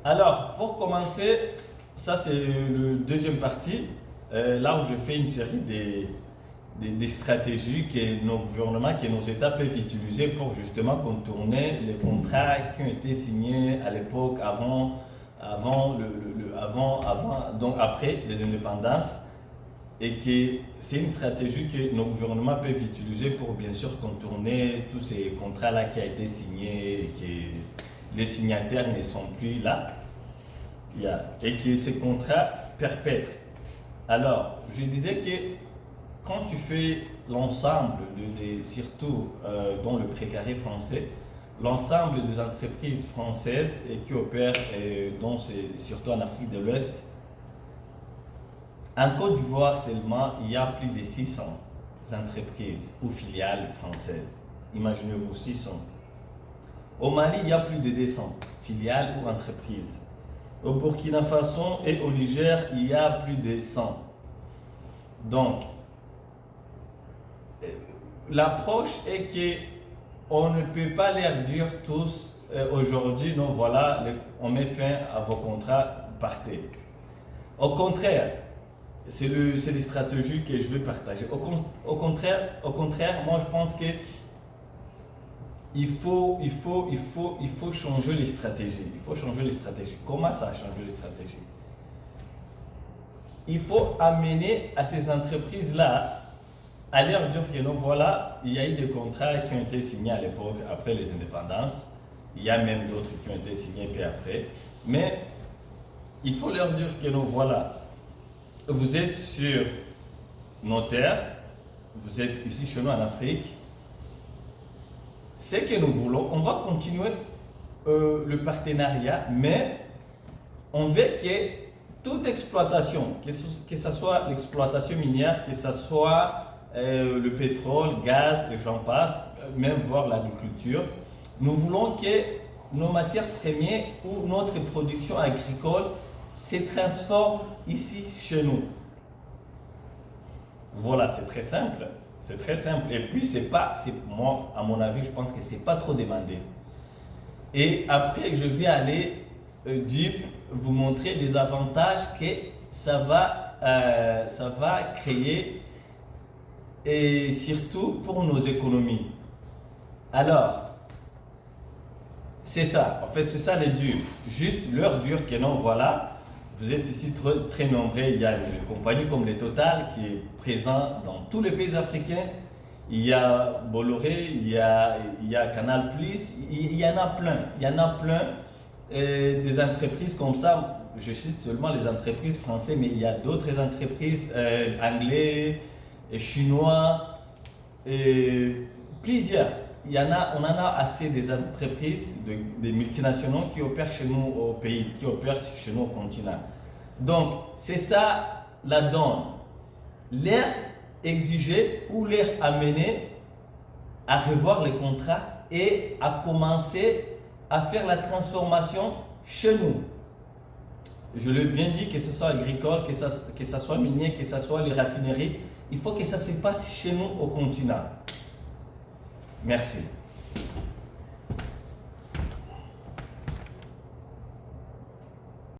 Alors, pour commencer, ça c'est le deuxième partie, là où je fais une série des stratégies que nos gouvernements, que nos États peuvent utiliser pour justement contourner les contrats qui ont été signés à l'époque donc après les indépendances, et que c'est une stratégie que nos gouvernements peuvent utiliser pour bien sûr contourner tous ces contrats-là qui ont été signés et que les signataires ne sont plus là. Et que ces contrats perpètrent. Alors, je disais que quand tu fais l'ensemble, surtout dans le précaré français, l'ensemble des entreprises françaises qui opèrent, surtout en Afrique de l'Ouest, en Côte d'Ivoire seulement, il y a plus de 600 entreprises ou filiales françaises. Imaginez-vous, 600. Au Mali, il y a plus de 200 filiales ou entreprises. Au Burkina Faso et au Niger, il y a plus de 100. Donc, l'approche est que on ne peut pas leur dire tous aujourd'hui, non, voilà, on met fin à vos contrats, partez. Au contraire, c'est les stratégies que je veux partager. Au contraire, moi je pense que il faut changer les stratégies. Il faut changer les stratégies. Comment ça, changer les stratégies? Il faut amener à ces entreprises-là à leur dire que non, voilà, il y a eu des contrats qui ont été signés à l'époque, après les indépendances. Il y a même d'autres qui ont été signés puis après. Mais il faut leur dire que non, voilà, vous êtes sur nos terres, vous êtes ici chez nous en Afrique. Ce que nous voulons, on va continuer le partenariat, mais on veut que toute exploitation, que ce soit l'exploitation minière, que ce soit le pétrole, gaz, et j'en passe, même voir l'agriculture, nous voulons que nos matières premières ou notre production agricole se transforme ici chez nous. Voilà, c'est très simple. C'est très simple. Et puis, moi, à mon avis, je pense que c'est pas trop demandé. Et après, je vais aller vous montrer les avantages que ça va créer, et surtout pour nos économies. Alors, c'est ça. En fait, c'est ça les durs. Juste leur dire que non, voilà, vous êtes ici très nombreux. Il y a une compagnie comme les Total qui est présente dans tous les pays africains. Il y a Bolloré, il y a Canal+, il y en a plein. Il y en a plein des entreprises comme ça. Je cite seulement les entreprises françaises, mais il y a d'autres entreprises anglaises et chinois, et plusieurs. On en a assez des entreprises, des multinationaux qui opèrent chez nous au pays, qui opèrent chez nous au continent. Donc, c'est ça la donne. Leur exiger ou leur amener à revoir les contrats et à commencer à faire la transformation chez nous. Je l'ai bien dit, que ce soit agricole, que ce soit minier, que ce soit les raffineries, il faut que ça se passe chez nous au continent. Merci.